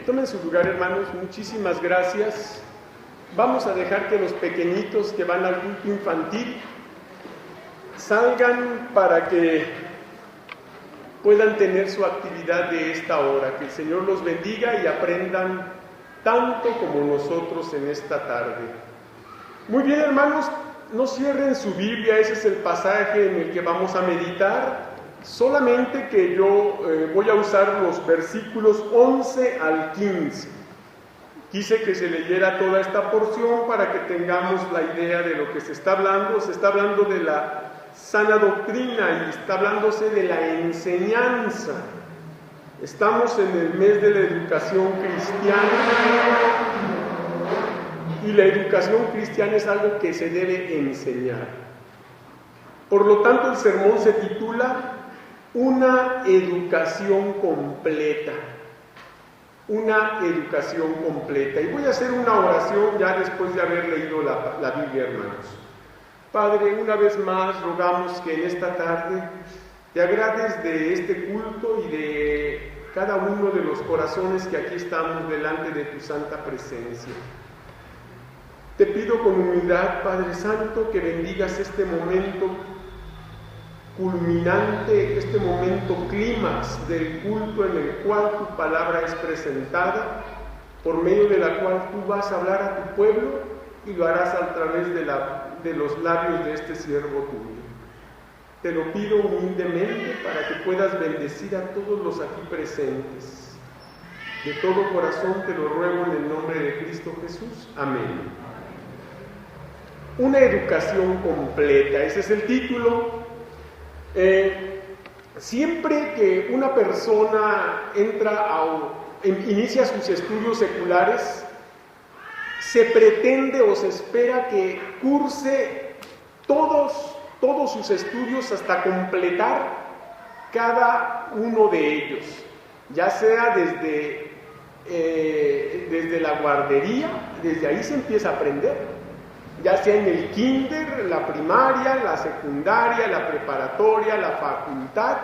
Tomen su lugar, hermanos, muchísimas gracias. Vamos a dejar que los pequeñitos que van al culto infantil salgan para que puedan tener su actividad de esta hora. Que el Señor los bendiga y aprendan tanto como nosotros en esta tarde. Muy bien, hermanos, no cierren su Biblia, ese es el pasaje en el que vamos a meditar. Solamente que yo voy a usar los versículos 11 al 15. Quise que se leyera toda esta porción para que tengamos la idea de lo que se está hablando. Se está hablando de la sana doctrina y está hablándose de la enseñanza. Estamos en el mes de la educación cristiana y la educación cristiana es algo que se debe enseñar. Por lo tanto, el sermón se titula Una educación completa. Una educación completa. Y voy a hacer una oración ya después de haber leído la Biblia, hermanos. Padre, una vez más rogamos que en esta tarde te agrades de este culto y de cada uno de los corazones que aquí estamos delante de tu santa presencia. Te pido con humildad, Padre Santo, que bendigas este momento culminante, este momento clímax del culto en el cual tu palabra es presentada, por medio de la cual tú vas a hablar a tu pueblo y lo harás a través de los labios de este siervo tuyo. Te lo pido humildemente para que puedas bendecir a todos los aquí presentes. De todo corazón te lo ruego en el nombre de Cristo Jesús. Amén. Una educación completa, ese es el título. Siempre que una persona inicia sus estudios seculares, se pretende o se espera que curse todos sus estudios hasta completar cada uno de ellos, ya sea desde la guardería, desde ahí se empieza a aprender. Ya sea en el kinder, la primaria, la secundaria, la preparatoria, la facultad,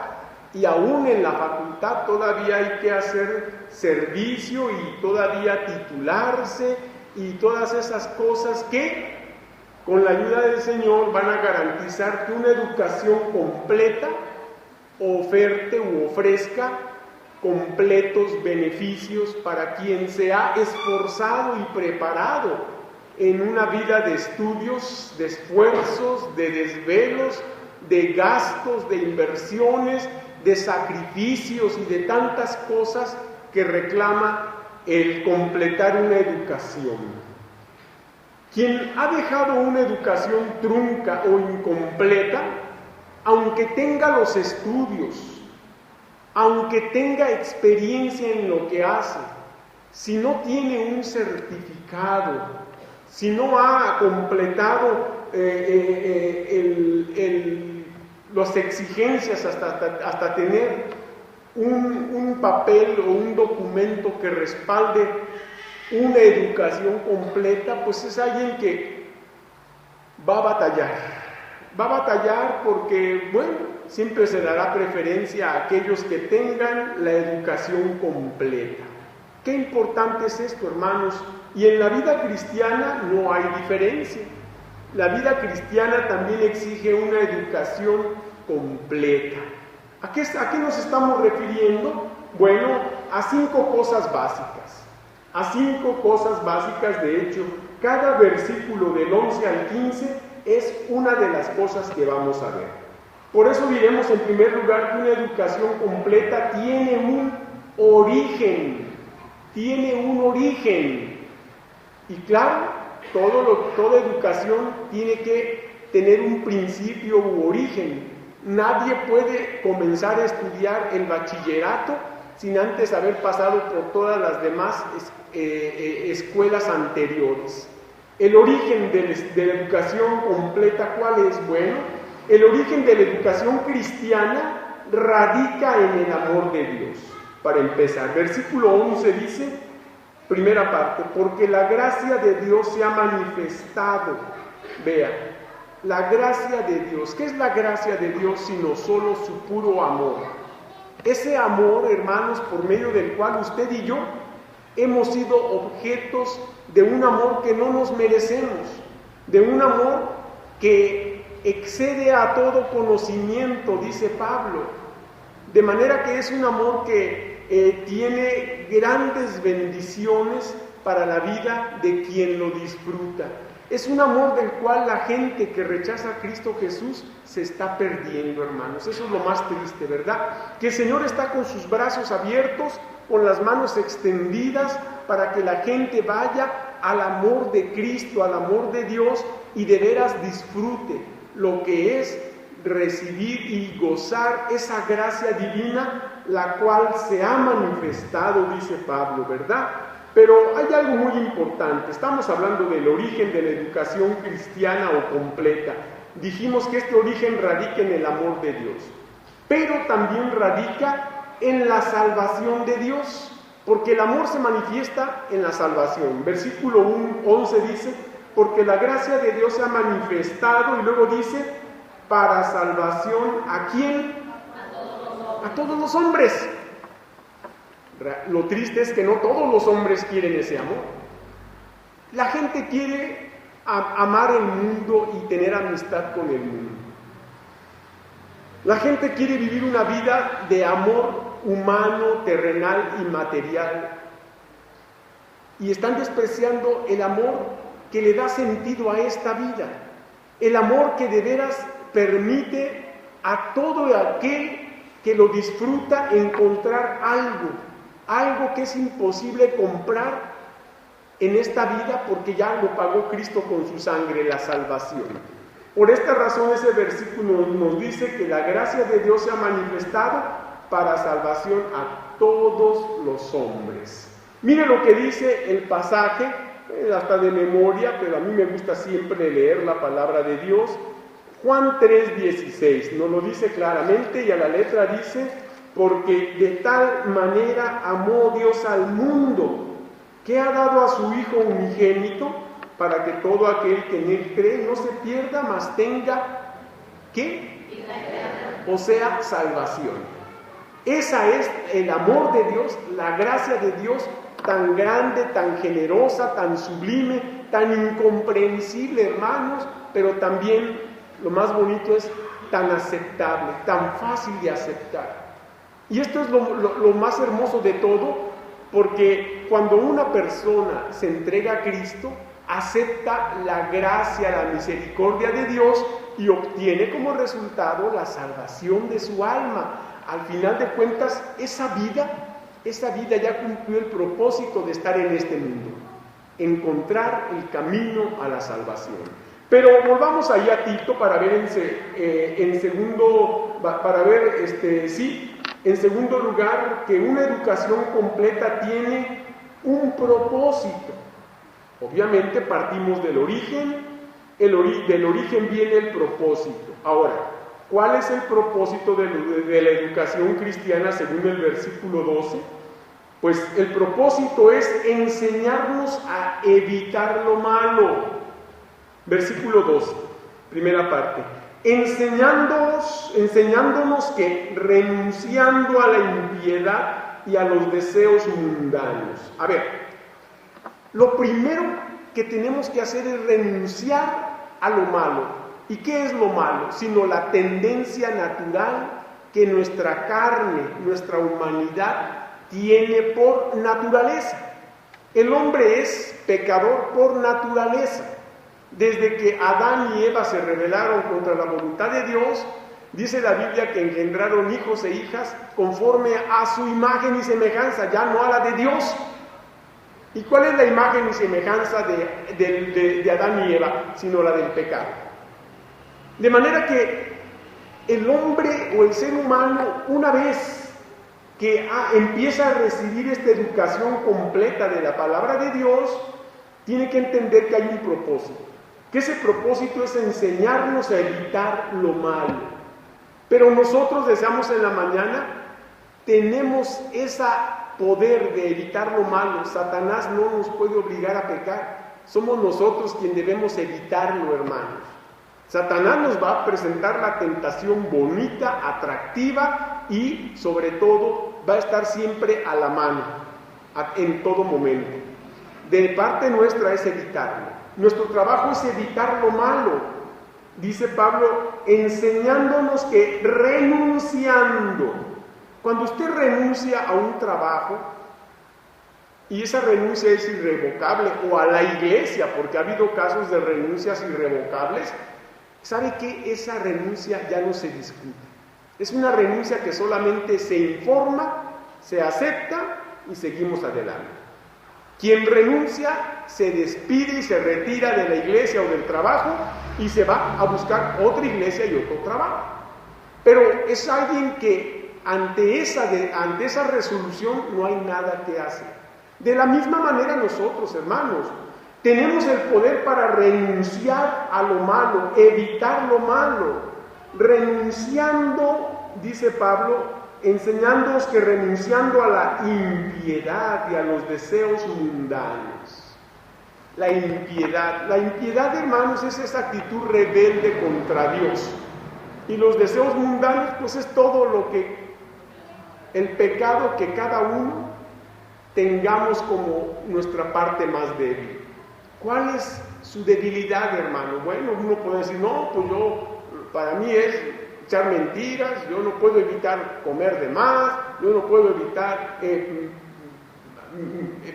y aún en la facultad todavía hay que hacer servicio y todavía titularse y todas esas cosas que con la ayuda del Señor van a garantizar que una educación completa oferte u ofrezca completos beneficios para quien se ha esforzado y preparado en una vida de estudios, de esfuerzos, de desvelos, de gastos, de inversiones, de sacrificios y de tantas cosas que reclama el completar una educación. Quien ha dejado una educación trunca o incompleta, aunque tenga los estudios, aunque tenga experiencia en lo que hace, si no tiene un certificado, si no ha completado las exigencias hasta tener un papel o un documento que respalde una educación completa, pues es alguien que va a batallar. Va a batallar porque, bueno, siempre se dará preferencia a aquellos que tengan la educación completa. Qué importante es esto, hermanos. Y en la vida cristiana no hay diferencia. La vida cristiana también exige una educación completa. ¿A qué nos estamos refiriendo? Bueno, a 5 cosas básicas. A 5 cosas básicas, de hecho, cada versículo del 11 al 15 es una de las cosas que vamos a ver. Por eso diremos en primer lugar que una educación completa tiene un origen. Tiene un origen. Y claro, toda educación tiene que tener un principio u origen. Nadie puede comenzar a estudiar el bachillerato sin antes haber pasado por todas las demás escuelas anteriores. El origen de la educación completa, ¿cuál es? Bueno, el origen de la educación cristiana radica en el amor de Dios. Para empezar, versículo 11 dice, primera parte, porque la gracia de Dios se ha manifestado. Vea, la gracia de Dios. ¿Qué es la gracia de Dios sino solo su puro amor? Ese amor, hermanos, por medio del cual usted y yo hemos sido objetos de un amor que no nos merecemos, de un amor que excede a todo conocimiento, dice Pablo, de manera que es un amor que tiene grandes bendiciones para la vida de quien lo disfruta. Es un amor del cual la gente que rechaza a Cristo Jesús se está perdiendo, hermanos. Eso es lo más triste, ¿verdad? Que el Señor está con sus brazos abiertos, con las manos extendidas, para que la gente vaya al amor de Cristo, al amor de Dios, y de veras disfrute lo que es recibir y gozar esa gracia divina, la cual se ha manifestado, dice Pablo, ¿verdad? Pero hay algo muy importante. Estamos hablando del origen de la educación cristiana o completa. Dijimos que este origen radica en el amor de Dios, pero también radica en la salvación de Dios, porque el amor se manifiesta en la salvación. Versículo 11 dice, porque la gracia de Dios se ha manifestado, y luego dice, para salvación, ¿a quién? A todos los hombres. Lo triste es que no todos los hombres quieren ese amor. La gente quiere amar el mundo y tener amistad con el mundo. La gente quiere vivir una vida de amor humano, terrenal y material. Y están despreciando el amor que le da sentido a esta vida. El amor que de veras permite a todo aquel que lo disfruta encontrar algo que es imposible comprar en esta vida, porque ya lo pagó Cristo con su sangre, la salvación. Por esta razón ese versículo nos dice que la gracia de Dios se ha manifestado para salvación a todos los hombres. Mire lo que dice el pasaje, hasta de memoria, pero a mí me gusta siempre leer la palabra de Dios. Juan 3:16 nos lo dice claramente, y a la letra dice, porque de tal manera amó Dios al mundo, que ha dado a su Hijo unigénito, para que todo aquel que en Él cree no se pierda, mas tenga, ¿qué? O sea, salvación. Esa es el amor de Dios, la gracia de Dios, tan grande, tan generosa, tan sublime, tan incomprensible, hermanos, pero también, lo más bonito es, tan aceptable, tan fácil de aceptar. Y esto es lo más hermoso de todo, porque cuando una persona se entrega a Cristo, acepta la gracia, la misericordia de Dios y obtiene como resultado la salvación de su alma. Al final de cuentas, esa vida ya cumplió el propósito de estar en este mundo, encontrar el camino a la salvación. Pero volvamos ahí a Tito para ver en segundo lugar, que una educación completa tiene un propósito. Obviamente partimos del origen, del origen viene el propósito. Ahora, ¿cuál es el propósito de la educación cristiana según el versículo 12? Pues el propósito es enseñarnos a evitar lo malo. Versículo 12, primera parte. Enseñándonos que renunciando a la impiedad y a los deseos mundanos. A ver, lo primero que tenemos que hacer es renunciar a lo malo. ¿Y qué es lo malo? Sino la tendencia natural que nuestra carne, nuestra humanidad tiene por naturaleza. El hombre es pecador por naturaleza. Desde que Adán y Eva se rebelaron contra la voluntad de Dios, dice la Biblia que engendraron hijos e hijas conforme a su imagen y semejanza, ya no a la de Dios. ¿Y cuál es la imagen y semejanza de Adán y Eva? Sino la del pecado. De manera que el hombre o el ser humano, una vez que empieza a recibir esta educación completa de la palabra de Dios, tiene que entender que hay un propósito. Que ese propósito es enseñarnos a evitar lo malo. Pero nosotros deseamos en la mañana, tenemos ese poder de evitar lo malo. Satanás no nos puede obligar a pecar. Somos nosotros quienes debemos evitarlo, hermanos. Satanás nos va a presentar la tentación bonita, atractiva y sobre todo va a estar siempre a la mano. en todo momento. De parte nuestra es evitarlo. Nuestro trabajo es evitar lo malo. Dice Pablo, enseñándonos que renunciando. Cuando usted renuncia a un trabajo, y esa renuncia es irrevocable, o a la iglesia, porque ha habido casos de renuncias irrevocables, ¿sabe qué? Esa renuncia ya no se discute. Es una renuncia que solamente se informa, se acepta y seguimos adelante. Quien renuncia se despide y se retira de la iglesia o del trabajo y se va a buscar otra iglesia y otro trabajo. Pero es alguien que ante esa resolución no hay nada que hacer. De la misma manera nosotros, hermanos, tenemos el poder para renunciar a lo malo, evitar lo malo, renunciando, dice Pablo, enseñándonos que renunciando a la impiedad y a los deseos mundanos. La impiedad, hermanos, es esa actitud rebelde contra Dios. Y los deseos mundanos, pues es todo lo que, el pecado que cada uno tengamos como nuestra parte más débil. ¿Cuál es su debilidad, hermano? Bueno, uno puede decir, no, pues para mí es echar mentiras, yo no puedo evitar comer de más, yo no puedo evitar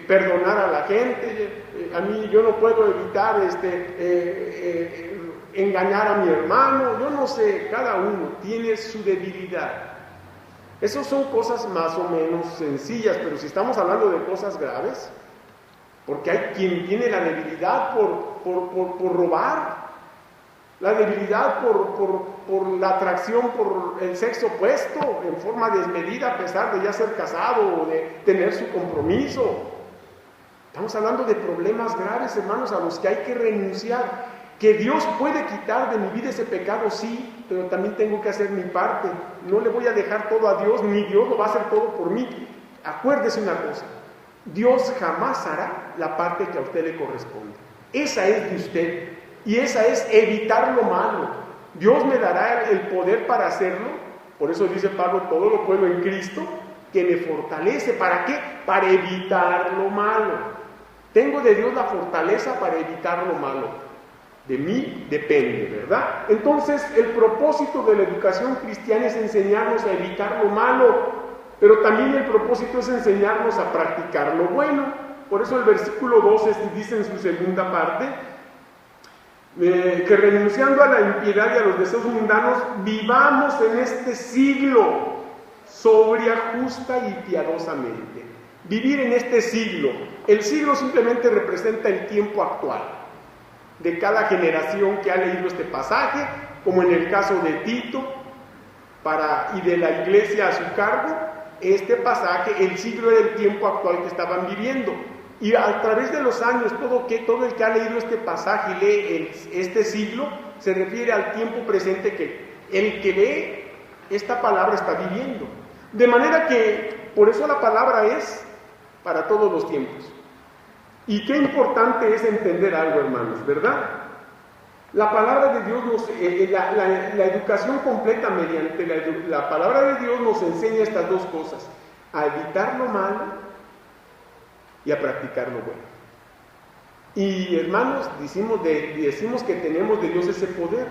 perdonar a la gente, yo no puedo evitar engañar a mi hermano, yo no sé, cada uno tiene su debilidad. Esas son cosas más o menos sencillas, pero si estamos hablando de cosas graves, porque hay quien tiene la debilidad por robar, la debilidad por la atracción por el sexo opuesto en forma desmedida a pesar de ya ser casado o de tener su compromiso. Estamos hablando de problemas graves, hermanos, a los que hay que renunciar. Que Dios puede quitar de mi vida ese pecado, sí, pero también tengo que hacer mi parte. No le voy a dejar todo a Dios, ni Dios lo va a hacer todo por mí. Acuérdese una cosa, Dios jamás hará la parte que a usted le corresponde. Esa es de usted. Y esa es evitar lo malo. Dios me dará el poder para hacerlo. Por eso dice Pablo, todo lo puedo en Cristo, que me fortalece. ¿Para qué? Para evitar lo malo. Tengo de Dios la fortaleza para evitar lo malo. De mí depende, ¿verdad? Entonces, el propósito de la educación cristiana es enseñarnos a evitar lo malo, pero también el propósito es enseñarnos a practicar lo bueno. Por eso el versículo 12 dice en su segunda parte, que renunciando a la impiedad y a los deseos mundanos, vivamos en este siglo sobria, justa y piadosamente. Vivir en este siglo. El siglo simplemente representa el tiempo actual de cada generación que ha leído este pasaje, como en el caso de Tito y de la iglesia a su cargo. Este pasaje, el siglo era el tiempo actual que estaban viviendo. Y a través de los años, todo el que ha leído este pasaje y lee este siglo, se refiere al tiempo presente que el que lee esta palabra está viviendo. De manera que, por eso la palabra es para todos los tiempos. Y qué importante es entender algo, hermanos, ¿verdad? La palabra de Dios la educación completa mediante la palabra de Dios nos enseña estas dos cosas: a evitar lo malo y a practicar lo bueno. Y hermanos, decimos que tenemos de Dios ese poder.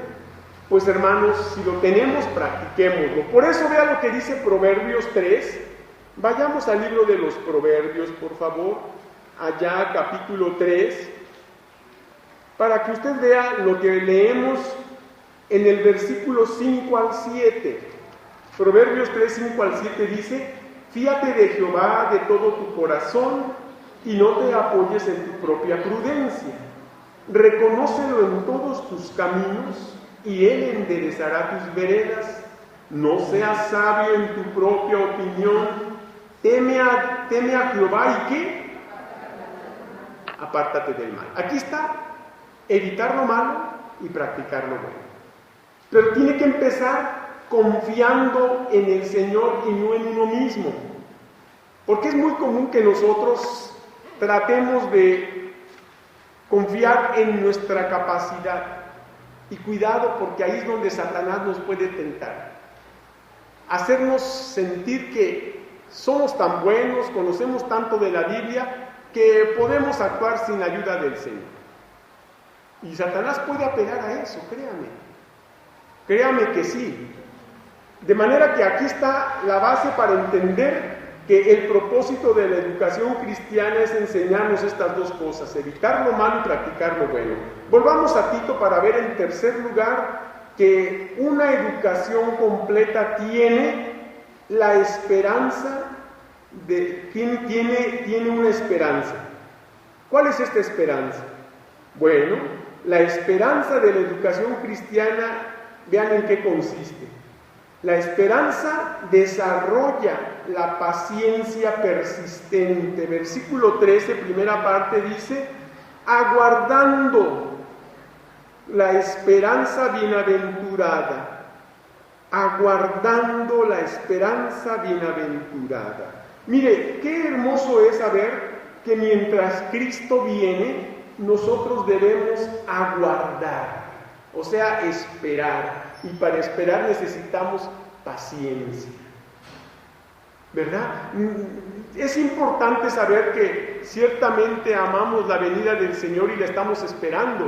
Pues hermanos, si lo tenemos, practiquémoslo. Por eso vea lo que dice Proverbios 3. Vayamos al libro de los Proverbios, por favor, allá capítulo 3, para que usted vea lo que leemos en el versículo 5 al 7. Proverbios 3, 5 al 7 dice: fíate de Jehová de todo tu corazón y no te apoyes en tu propia prudencia. Reconócelo en todos tus caminos y Él enderezará tus veredas. No seas sabio en tu propia opinión. Teme a Jehová y ¿qué? Apártate del mal. Aquí está, evitar lo malo y practicar lo bueno. Pero tiene que empezar confiando en el Señor y no en uno mismo. Porque es muy común que nosotros tratemos de confiar en nuestra capacidad. Y cuidado, porque ahí es donde Satanás nos puede tentar. Hacernos sentir que somos tan buenos, conocemos tanto de la Biblia, que podemos actuar sin la ayuda del Señor. Y Satanás puede apelar a eso, créame que sí. De manera que aquí está la base para entender que el propósito de la educación cristiana es enseñarnos estas dos cosas, evitar lo malo y practicar lo bueno. Volvamos a Tito para ver en tercer lugar que una educación completa tiene la esperanza, tiene una esperanza. ¿Cuál es esta esperanza? Bueno, la esperanza de la educación cristiana, vean en qué consiste. La esperanza desarrolla la paciencia persistente. Versículo 13, primera parte, dice: aguardando la esperanza bienaventurada. Aguardando la esperanza bienaventurada. Mire, qué hermoso es saber que mientras Cristo viene, nosotros debemos aguardar, o sea, esperar. Y para esperar necesitamos paciencia, ¿verdad? Es importante saber que ciertamente amamos la venida del Señor y la estamos esperando.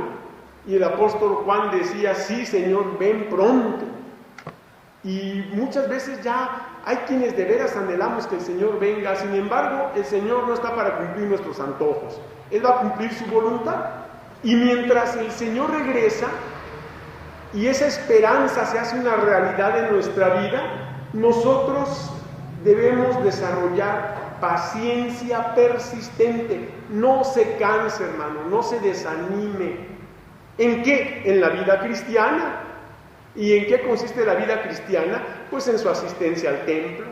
Y el apóstol Juan decía: sí, Señor, ven pronto. Y muchas veces ya hay quienes de veras anhelamos que el Señor venga. Sin embargo, el Señor no está para cumplir nuestros antojos. Él va a cumplir su voluntad. Y mientras el Señor regresa y esa esperanza se hace una realidad en nuestra vida, nosotros debemos desarrollar paciencia persistente. No se canse, hermano, no se desanime. ¿En qué? En la vida cristiana. ¿Y en qué consiste la vida cristiana? Pues en su asistencia al templo,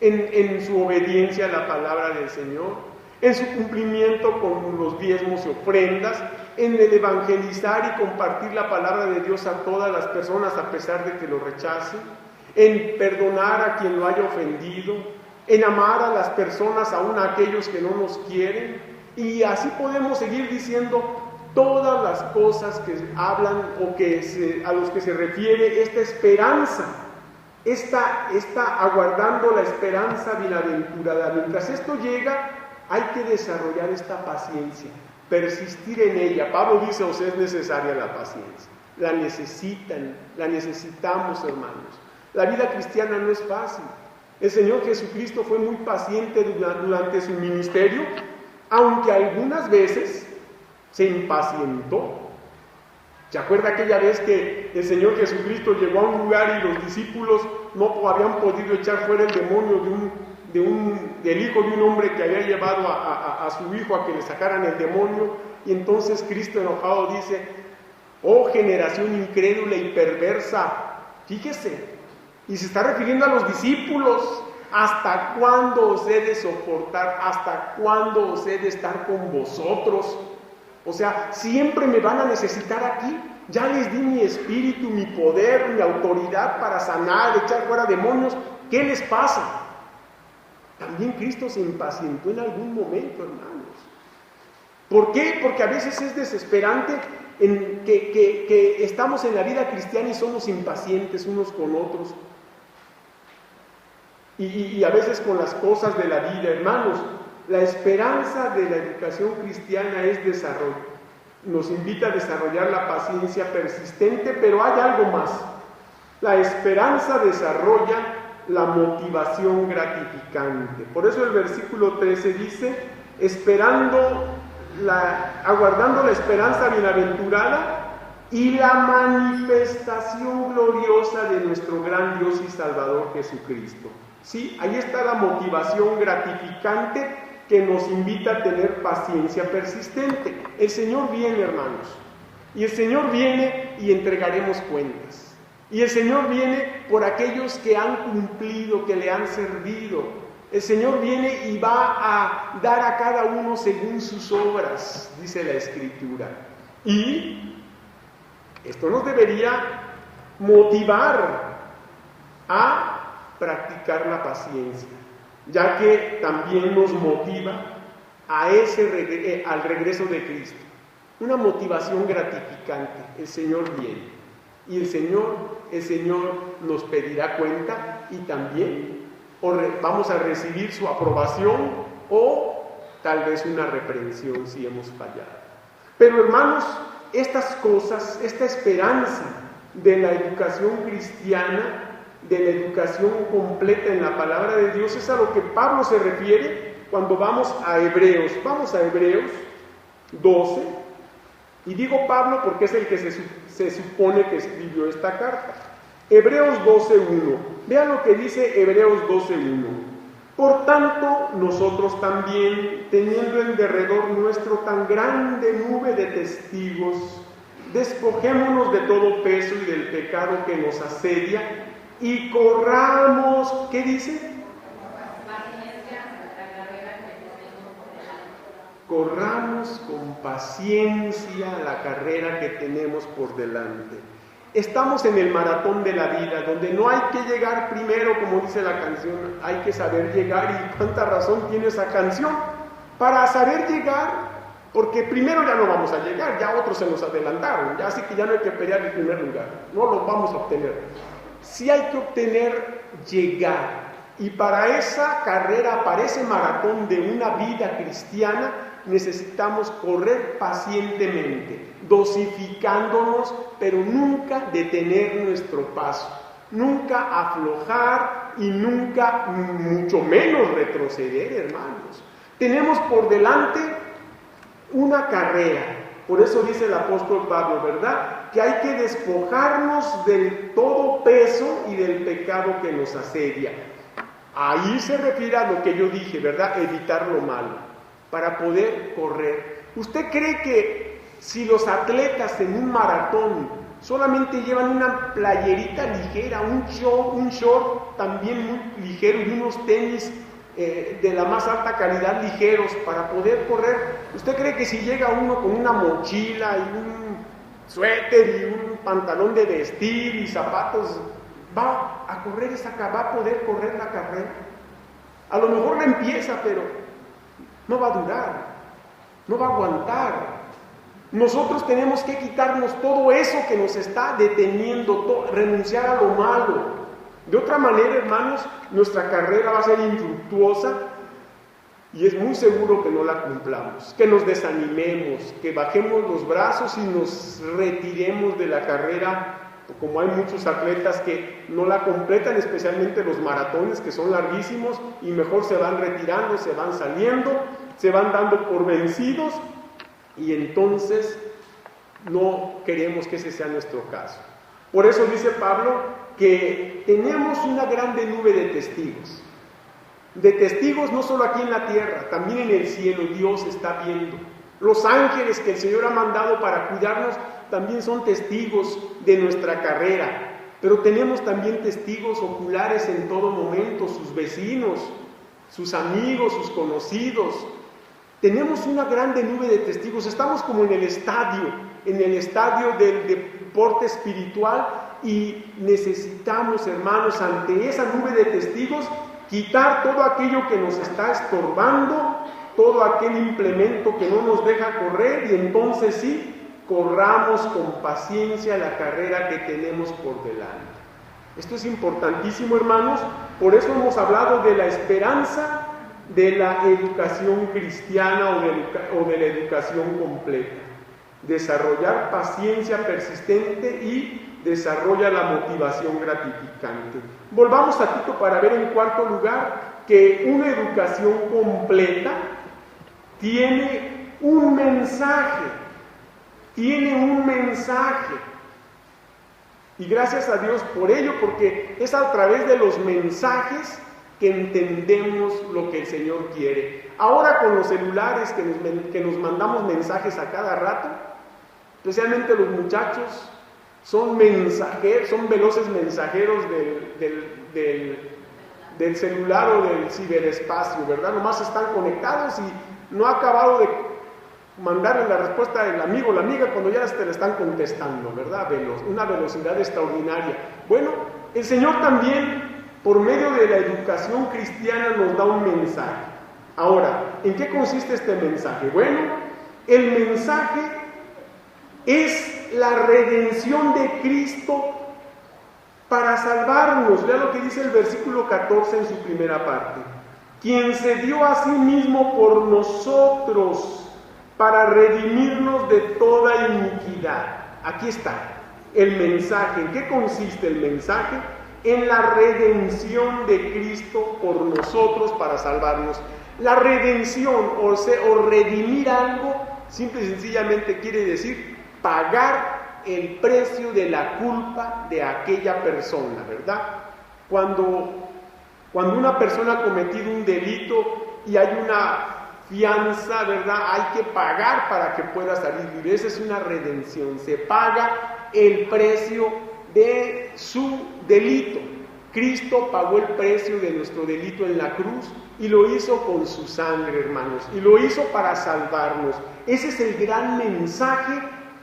en su obediencia a la palabra del Señor, en su cumplimiento con los diezmos y ofrendas, en el evangelizar y compartir la palabra de Dios a todas las personas a pesar de que lo rechacen, en perdonar a quien lo haya ofendido, en amar a las personas aún a aquellos que no nos quieren. Y así podemos seguir diciendo todas las cosas que hablan o a los que se refiere esta esperanza, está aguardando la esperanza bienaventurada. Mientras esto llega, hay que desarrollar esta paciencia, persistir en ella. Pablo dice: os es necesaria la paciencia. La necesitamos, hermanos. La vida cristiana no es fácil. El Señor Jesucristo fue muy paciente durante su ministerio, aunque algunas veces se impacientó. ¿Se acuerda aquella vez que el Señor Jesucristo llegó a un lugar y los discípulos no habían podido echar fuera el demonio del hijo de un hombre que había llevado a su hijo a que le sacaran el demonio? Y entonces Cristo, enojado, dice: oh generación incrédula y perversa. Fíjese, y se está refiriendo a los discípulos: ¿hasta cuándo os he de soportar? ¿Hasta cuándo os he de estar con vosotros? O sea, siempre me van a necesitar aquí. Ya les di mi espíritu, mi poder, mi autoridad para sanar, echar fuera demonios. ¿Qué les pasa? También Cristo se impacientó en algún momento, hermanos. ¿Por qué? Porque a veces es desesperante que estamos en la vida cristiana y somos impacientes unos con otros. Y a veces con las cosas de la vida, hermanos. La esperanza de la educación cristiana es desarrollo. Nos invita a desarrollar la paciencia persistente, pero hay algo más. La esperanza desarrolla la motivación gratificante. Por eso el versículo 13 dice: aguardando la esperanza bienaventurada y la manifestación gloriosa de nuestro gran Dios y Salvador Jesucristo. Sí, ahí está la motivación gratificante que nos invita a tener paciencia persistente. El Señor viene, hermanos, y el Señor viene y entregaremos cuentas. Y el Señor viene por aquellos que han cumplido, que le han servido. El Señor viene y va a dar a cada uno según sus obras, dice la Escritura. Y esto nos debería motivar a practicar la paciencia, ya que también nos motiva al regreso de Cristo. Una motivación gratificante. El Señor viene y el Señor nos pedirá cuenta, y también o vamos a recibir su aprobación, o tal vez una reprensión si hemos fallado. Pero hermanos, estas cosas, esta esperanza de la educación cristiana, de la educación completa en la palabra de Dios, es a lo que Pablo se refiere cuando vamos a Hebreos. Vamos a Hebreos 12, y digo Pablo porque es el que se supone que escribió esta carta. Hebreos 12:1. Vean lo que dice Hebreos 12:1. Por tanto, nosotros también, teniendo en derredor nuestro tan grande nube de testigos, despojémonos de todo peso y del pecado que nos asedia, y corramos, ¿qué dice? Corramos con paciencia la carrera que tenemos por delante. Estamos en el maratón de la vida, donde no hay que llegar primero, como dice la canción, hay que saber llegar. ¿Y cuánta razón tiene esa canción? Para saber llegar, porque primero ya no vamos a llegar, ya otros se nos adelantaron, ya así que ya no hay que pelear el primer lugar, no lo vamos a obtener. Sí hay que obtener llegar, y para esa carrera, para ese maratón de una vida cristiana, necesitamos correr pacientemente, dosificándonos, pero nunca detener nuestro paso, nunca aflojar y nunca, mucho menos retroceder, hermanos. Tenemos por delante una carrera, por eso dice el apóstol Pablo, ¿verdad? Que hay que despojarnos del todo peso y del pecado que nos asedia. Ahí se refiere a lo que yo dije, ¿verdad? Evitar lo malo, para poder correr. ¿Usted cree que si los atletas en un maratón solamente llevan una playerita ligera, un short también muy ligero y unos tenis de la más alta calidad ligeros para poder correr? ¿Usted cree que si llega uno con una mochila y un suéter y un pantalón de vestir y zapatos, va a correr va a poder correr la carrera? A lo mejor la empieza, pero no va a durar, no va a aguantar. Nosotros tenemos que quitarnos todo eso que nos está deteniendo, renunciar a lo malo. De otra manera, hermanos, nuestra carrera va a ser infructuosa y es muy seguro que no la cumplamos, que nos desanimemos, que bajemos los brazos y nos retiremos de la carrera, como hay muchos atletas que no la completan, especialmente los maratones, que son larguísimos, y mejor se van retirando, se van saliendo, se van dando por vencidos, y entonces no queremos que ese sea nuestro caso. Por eso dice Pablo que tenemos una grande nube de testigos no solo aquí en la tierra, también en el cielo. Dios está viendo. Los ángeles que el Señor ha mandado para cuidarnos también son testigos de nuestra carrera, pero tenemos también testigos oculares en todo momento, sus vecinos, sus amigos, sus conocidos. Tenemos una grande nube de testigos. Estamos como en el estadio del deporte espiritual, y necesitamos, hermanos, ante esa nube de testigos, quitar todo aquello que nos está estorbando, todo aquel implemento que no nos deja correr, y entonces sí, corramos con paciencia la carrera que tenemos por delante. Esto es importantísimo, hermanos. Por eso hemos hablado de la esperanza de la educación cristiana o de la educación completa. Desarrollar paciencia persistente y desarrolla la motivación gratificante. Volvamos a Tito para ver, en cuarto lugar, que una educación completa tiene un mensaje. Y gracias a Dios por ello, porque es a través de los mensajes que entendemos lo que el Señor quiere. Ahora con los celulares que nos mandamos mensajes a cada rato, especialmente los muchachos, son veloces mensajeros del celular o del ciberespacio, ¿verdad? Nomás están conectados y no ha acabado de mandarle la respuesta del amigo o la amiga cuando ya te le están contestando, ¿verdad? Una velocidad extraordinaria. Bueno, el Señor también, por medio de la educación cristiana, nos da un mensaje. Ahora, ¿en qué consiste este mensaje? Bueno, el mensaje es la redención de Cristo para salvarnos. Vea lo que dice el versículo 14 en su primera parte. Quien se dio a sí mismo por nosotros para redimirnos de toda iniquidad. Aquí está el mensaje. ¿En qué consiste el mensaje? En la redención de Cristo por nosotros para salvarnos. La redención o redimir algo, simple y sencillamente quiere decir pagar el precio de la culpa de aquella persona, ¿verdad? Cuando una persona ha cometido un delito y hay una fianza, ¿verdad? Hay que pagar para que pueda salir libre. Esa es una redención. Se paga el precio de su delito. Cristo pagó el precio de nuestro delito en la cruz y lo hizo con su sangre, hermanos, y lo hizo para salvarnos. Ese es el gran mensaje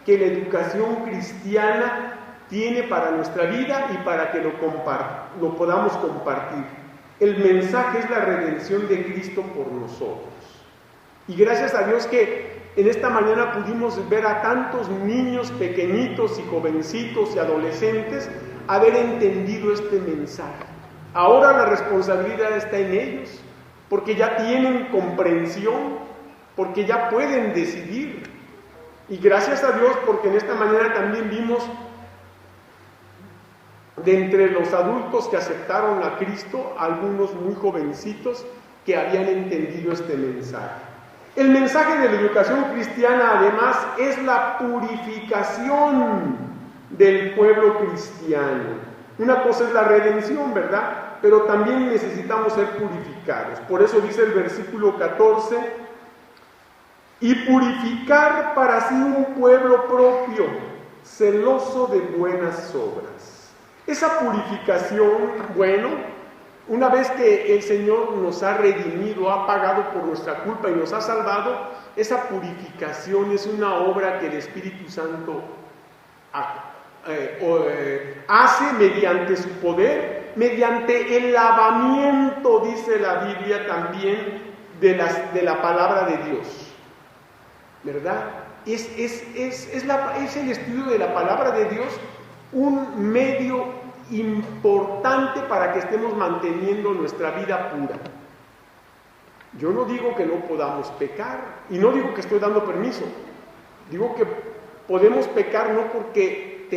que la educación cristiana tiene para nuestra vida y para que lo podamos compartir. El mensaje es la redención de Cristo por nosotros. Y gracias a Dios que en esta mañana pudimos ver a tantos niños pequeñitos y jovencitos y adolescentes haber entendido este mensaje. Ahora la responsabilidad está en ellos, porque ya tienen comprensión, porque ya pueden decidir. Y gracias a Dios porque en esta mañana también vimos de entre los adultos que aceptaron a Cristo, algunos muy jovencitos que habían entendido este mensaje. El mensaje de la educación cristiana además es la purificación del pueblo cristiano. Una cosa es la redención, ¿verdad? Pero también necesitamos ser purificados. Por eso dice el versículo 14, y purificar para sí un pueblo propio, celoso de buenas obras. Esa purificación, bueno, una vez que el Señor nos ha redimido, ha pagado por nuestra culpa y nos ha salvado, esa purificación es una obra que el Espíritu Santo hace mediante su poder, mediante el lavamiento, dice la Biblia también, de la palabra de Dios. ¿Verdad? Es el estudio de la palabra de Dios un medio importante para que estemos manteniendo nuestra vida pura. Yo no digo que no podamos pecar, y no digo que estoy dando permiso, digo que podemos pecar no porque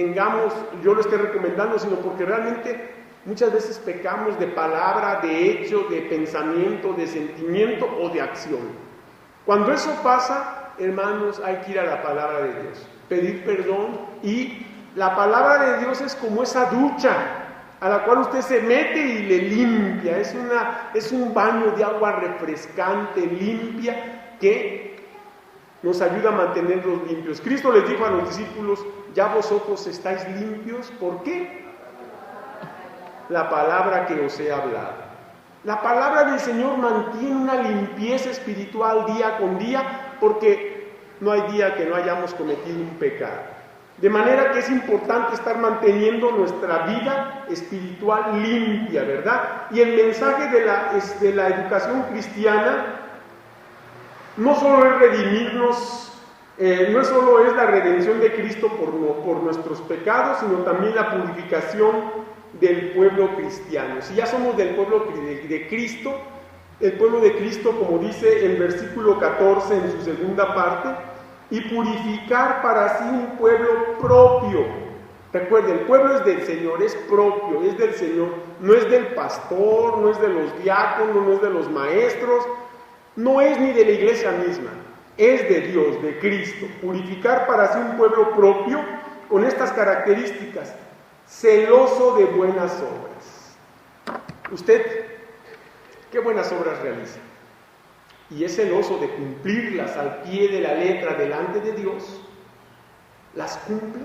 yo lo esté recomendando, sino porque realmente muchas veces pecamos de palabra, de hecho, de pensamiento, de sentimiento o de acción. Cuando eso pasa, hermanos, hay que ir a la palabra de Dios, pedir perdón, y la palabra de Dios es como esa ducha a la cual usted se mete y le limpia, es un baño de agua refrescante, limpia, que nos ayuda a mantenerlos limpios. Cristo les dijo a los discípulos, ya vosotros estáis limpios, ¿por qué? La palabra que os he hablado. La palabra del Señor mantiene una limpieza espiritual día con día, porque no hay día que no hayamos cometido un pecado. De manera que es importante estar manteniendo nuestra vida espiritual limpia, ¿verdad? Y el mensaje de la educación cristiana no solo es redimirnos, no solo es la redención de Cristo por nuestros pecados, sino también la purificación del pueblo cristiano. Si ya somos del pueblo de Cristo, el pueblo de Cristo, como dice el versículo 14 en su segunda parte, y purificar para sí un pueblo propio. Recuerden, el pueblo es del Señor, es propio, es del Señor, no es del pastor, no es de los diáconos, no es de los maestros, no es ni de la iglesia misma, es de Dios, de Cristo. Purificar para sí un pueblo propio con estas características: celoso de buenas obras. ¿Usted qué buenas obras realiza? Y es celoso de cumplirlas al pie de la letra delante de Dios. ¿Las cumple?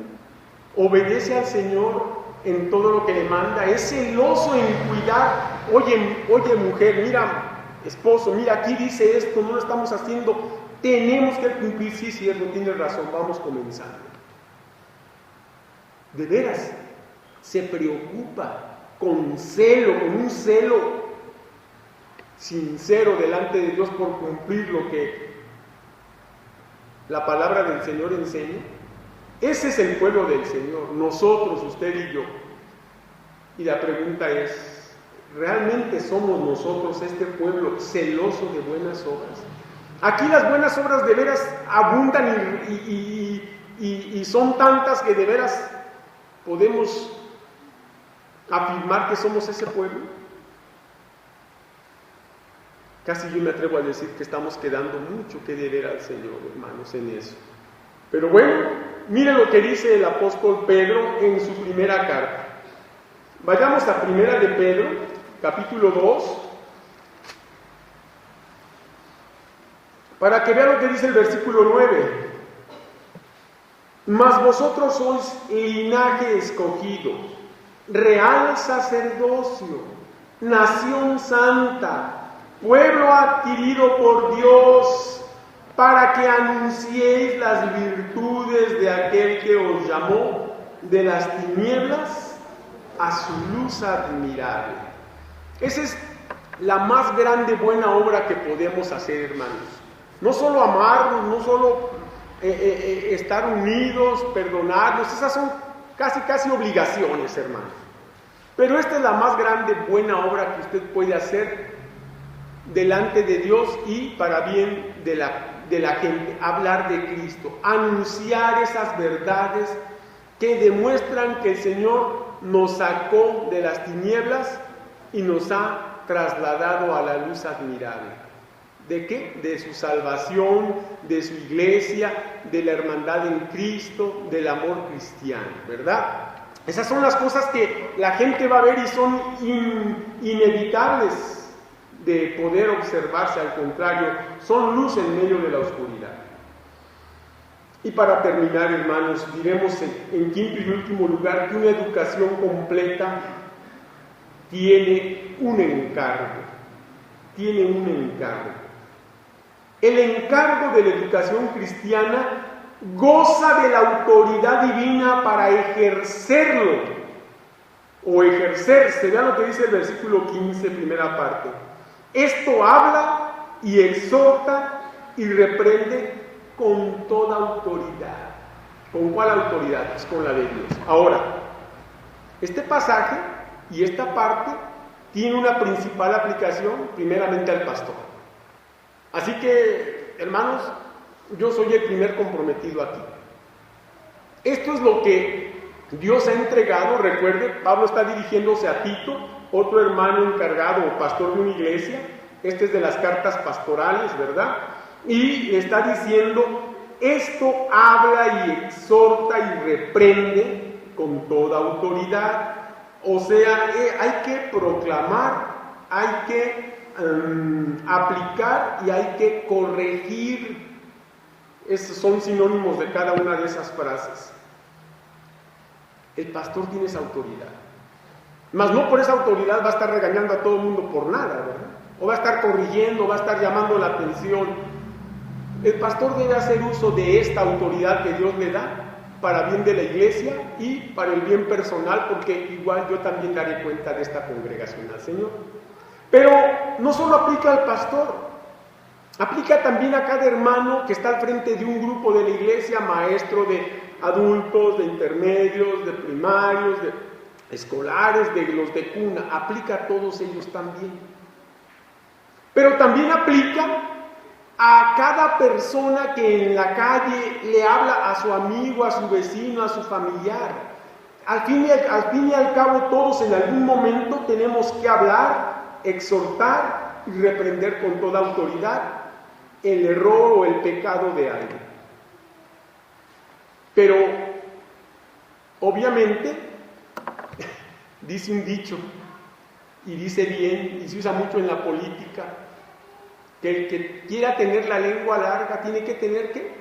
¿Obedece al Señor en todo lo que le manda? ¿Es celoso en cuidar? Oye mujer, mira esposo, mira aquí dice esto, no lo estamos haciendo, tenemos que cumplir. Sí, cierto, tienes razón, vamos comenzando. De veras, se preocupa con celo, con un celo sincero delante de Dios por cumplir lo que la palabra del Señor enseña. Ese es el pueblo del Señor, nosotros, usted y yo. Y la pregunta es, ¿realmente somos nosotros, este pueblo, celoso de buenas obras? Aquí las buenas obras de veras abundan y son tantas que de veras podemos afirmar que somos ese pueblo. Casi yo me atrevo a decir que estamos quedando mucho que deber al Señor, hermanos, en eso. Pero bueno, mire lo que dice el apóstol Pedro en su primera carta. Vayamos a primera de Pedro, capítulo 2, para que vean lo que dice el versículo 9. Mas vosotros sois linaje escogido, real sacerdocio, nación santa, pueblo adquirido por Dios, para que anunciéis las virtudes de aquel que os llamó de las tinieblas a su luz admirable. Esa es la más grande buena obra que podemos hacer, hermanos. No solo amarnos, no solo estar unidos, perdonarnos, esas son casi obligaciones, hermanos. Pero esta es la más grande buena obra que usted puede hacer delante de Dios y para bien de la gente, hablar de Cristo, anunciar esas verdades que demuestran que el Señor nos sacó de las tinieblas y nos ha trasladado a la luz admirable. ¿De qué? De su salvación, de su iglesia, de la hermandad en Cristo, del amor cristiano, ¿verdad? Esas son las cosas que la gente va a ver y son inevitables de poder observarse, al contrario, son luz en medio de la oscuridad. Y para terminar, hermanos, diremos en quinto y último lugar que una educación completa tiene un encargo. Tiene un encargo. El encargo de la educación cristiana goza de la autoridad divina para ejercerlo o ejercerse. Vean lo que dice el versículo 15, primera parte. Esto habla y exhorta y reprende con toda autoridad. ¿Con cuál autoridad? Pues con la de Dios. Ahora, este pasaje y esta parte tiene una principal aplicación primeramente al pastor. Así que, hermanos, yo soy el primer comprometido aquí. Esto es lo que Dios ha entregado. Recuerde, Pablo está dirigiéndose a Tito, otro hermano encargado o pastor de una iglesia. Este es de las cartas pastorales, ¿verdad? Y está diciendo, esto habla y exhorta y reprende con toda autoridad. O sea, hay que proclamar, hay que aplicar y hay que corregir. Esos son sinónimos de cada una de esas frases. El pastor tiene esa autoridad. Mas no por esa autoridad va a estar regañando a todo el mundo por nada, ¿verdad? O va a estar corrigiendo, va a estar llamando la atención. El pastor debe hacer uso de esta autoridad que Dios le da para bien de la iglesia y para el bien personal, porque igual yo también daré cuenta de esta congregación al Señor. Pero no solo aplica al pastor, aplica también a cada hermano que está al frente de un grupo de la iglesia, maestro de adultos, de intermedios, de primarios, de escolares, de los de cuna, aplica a todos ellos también. Pero también aplica a cada persona que en la calle le habla a su amigo, a su vecino, a su familiar. Al fin y al cabo, todos en algún momento tenemos que hablar, exhortar y reprender con toda autoridad el error o el pecado de alguien. Pero, obviamente, dice un dicho, y dice bien, y se usa mucho en la política, que el que quiera tener la lengua larga tiene que tener, ¿qué?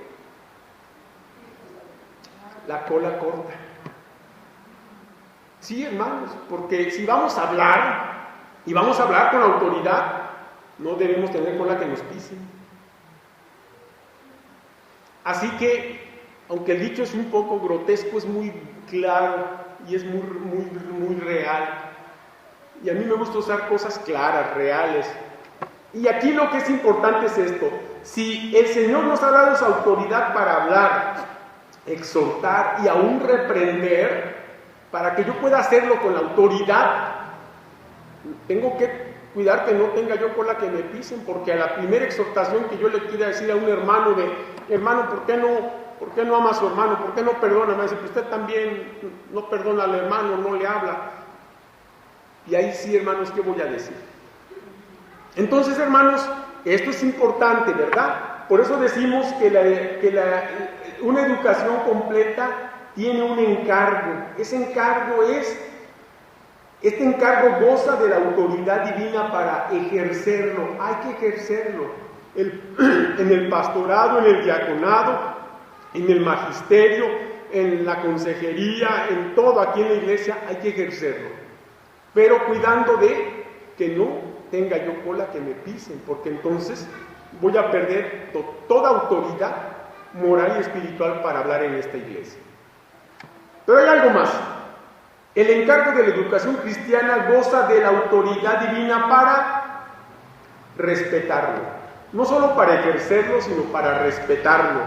La cola corta. Sí, hermanos, porque si vamos a hablar, y vamos a hablar con autoridad, no debemos tener cola que nos pisen. Así que, aunque el dicho es un poco grotesco, es muy claro y es muy real. Y a mí me gusta usar cosas claras, reales. Y aquí lo que es importante es esto: si el Señor nos ha dado esa autoridad para hablar, exhortar y aún reprender, para que yo pueda hacerlo con la autoridad, tengo que cuidar que no tenga yo cola que me pisen, porque a la primera exhortación que yo le quiera decir a un hermano de, hermano, ¿por qué no ama a su hermano? ¿Por qué no perdona? Me dice, pues usted también no perdona al hermano, no le habla. Y ahí sí, hermanos, ¿qué voy a decir? Entonces, hermanos, esto es importante, ¿verdad? Por eso decimos que una educación completa tiene un encargo. Este encargo goza de la autoridad divina para ejercerlo. Hay que ejercerlo. En el pastorado, en el diaconado, en el magisterio, en la consejería, en todo aquí en la iglesia, hay que ejercerlo. Pero cuidando de que no tenga yo cola que me pisen, porque entonces voy a perder toda autoridad moral y espiritual para hablar en esta iglesia. Pero hay algo más. El encargo de la educación cristiana goza de la autoridad divina para respetarlo. No solo para ejercerlo, sino para respetarlo.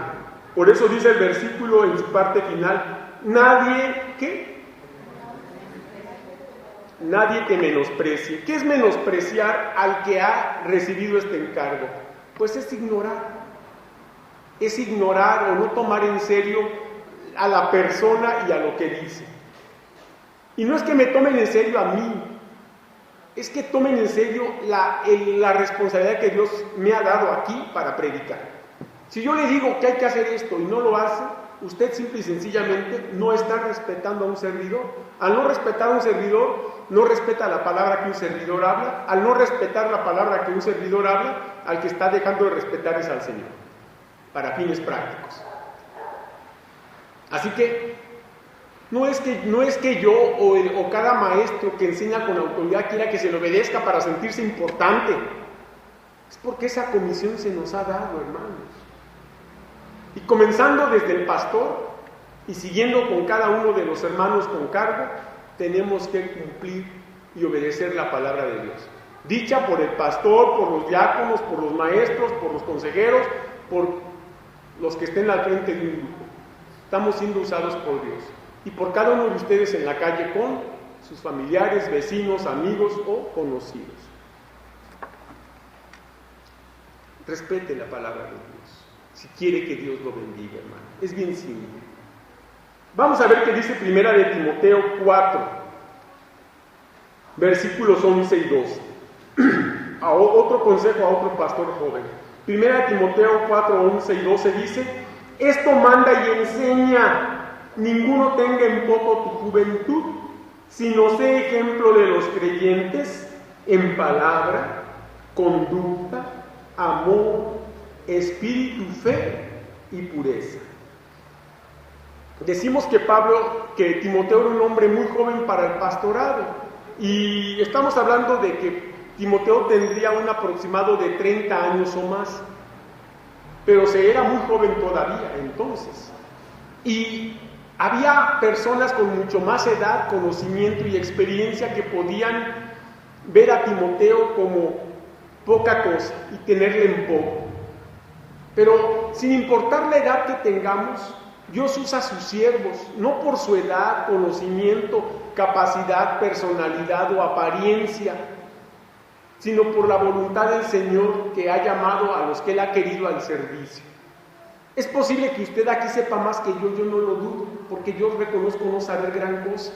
Por eso dice el versículo en su parte final, nadie que menosprecie. ¿Qué es menospreciar al que ha recibido este encargo? Pues es ignorar. Es ignorar o no tomar en serio a la persona y a lo que dice. Y no es que me tomen en serio a mí, es que tomen en serio la responsabilidad que Dios me ha dado aquí para predicar. Si yo le digo que hay que hacer esto y no lo hace, usted simple y sencillamente no está respetando a un servidor. Al no respetar a un servidor, no respeta la palabra que un servidor habla. Al no respetar la palabra que un servidor habla, al que está dejando de respetar es al Señor, para fines prácticos. Así que no es que yo o cada maestro que enseña con autoridad quiera que se le obedezca para sentirse importante. Es porque esa comisión se nos ha dado, hermanos. Y comenzando desde el pastor y siguiendo con cada uno de los hermanos con cargo, tenemos que cumplir y obedecer la palabra de Dios. Dicha por el pastor, por los diáconos, por los maestros, por los consejeros, por los que estén al frente de un grupo. Estamos siendo usados por Dios. Y por cada uno de ustedes en la calle con sus familiares, vecinos, amigos o conocidos. Respete la palabra de Dios, si quiere que Dios lo bendiga, hermano. Es bien simple. Vamos a ver qué dice Primera de Timoteo 4, versículos 11 y 12. Otro consejo a otro pastor joven. Primera de Timoteo 4, 11 y 12 dice, esto manda y enseña. Ninguno tenga en poco tu juventud, sino sé ejemplo de los creyentes en palabra, conducta, amor, espíritu, fe y pureza. Decimos que Timoteo era un hombre muy joven para el pastorado, y estamos hablando de que Timoteo tendría un aproximado de 30 años o más, pero se era muy joven todavía entonces. Y había personas con mucho más edad, conocimiento y experiencia que podían ver a Timoteo como poca cosa y tenerle en poco. Pero sin importar la edad que tengamos, Dios usa a sus siervos, no por su edad, conocimiento, capacidad, personalidad o apariencia, sino por la voluntad del Señor que ha llamado a los que Él ha querido al servicio. Es posible que usted aquí sepa más que yo no lo dudo, porque yo reconozco no saber gran cosa.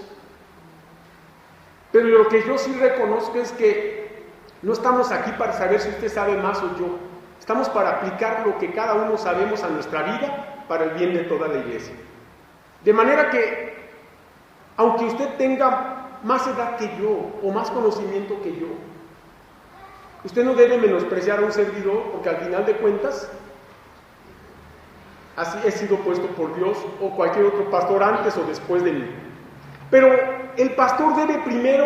Pero lo que yo sí reconozco es que no estamos aquí para saber si usted sabe más o yo. Estamos para aplicar lo que cada uno sabemos a nuestra vida para el bien de toda la iglesia. De manera que, aunque usted tenga más edad que yo o más conocimiento que yo, usted no debe menospreciar a un servidor, porque al final de cuentas así he sido puesto por Dios o cualquier otro pastor antes o después de mí. Pero el pastor debe primero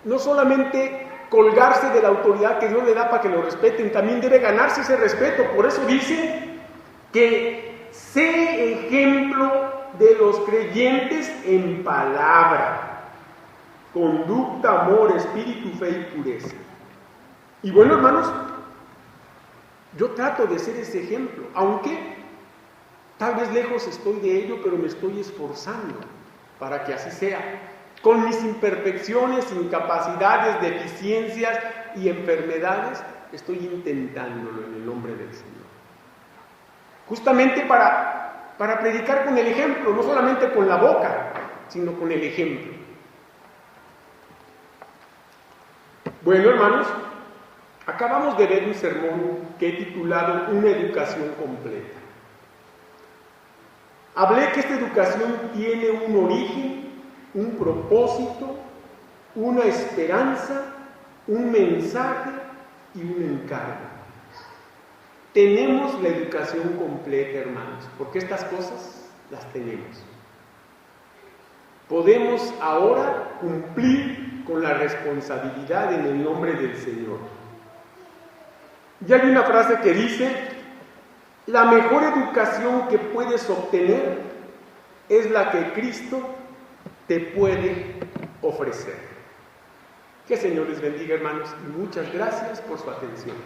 no solamente colgarse de la autoridad que Dios le da para que lo respeten, también debe ganarse ese respeto. Por eso dice que sé ejemplo de los creyentes en palabra, conducta, amor, espíritu, fe y pureza. Y bueno, hermanos, yo trato de ser ese ejemplo, aunque tal vez lejos estoy de ello, pero me estoy esforzando. para que así sea. Con mis imperfecciones, incapacidades, deficiencias y enfermedades, estoy intentándolo en el nombre del Señor. Justamente para predicar con el ejemplo, no solamente con la boca, sino con el ejemplo. Bueno, hermanos, acabamos de ver un sermón que he titulado Una educación completa. Hablé que esta educación tiene un origen, un propósito, una esperanza, un mensaje y un encargo. Tenemos la educación completa, hermanos, porque estas cosas las tenemos. Podemos ahora cumplir con la responsabilidad en el nombre del Señor. Y hay una frase que dice: la mejor educación que puedes obtener es la que Cristo te puede ofrecer. Que el Señor les bendiga, hermanos, y muchas gracias por su atención.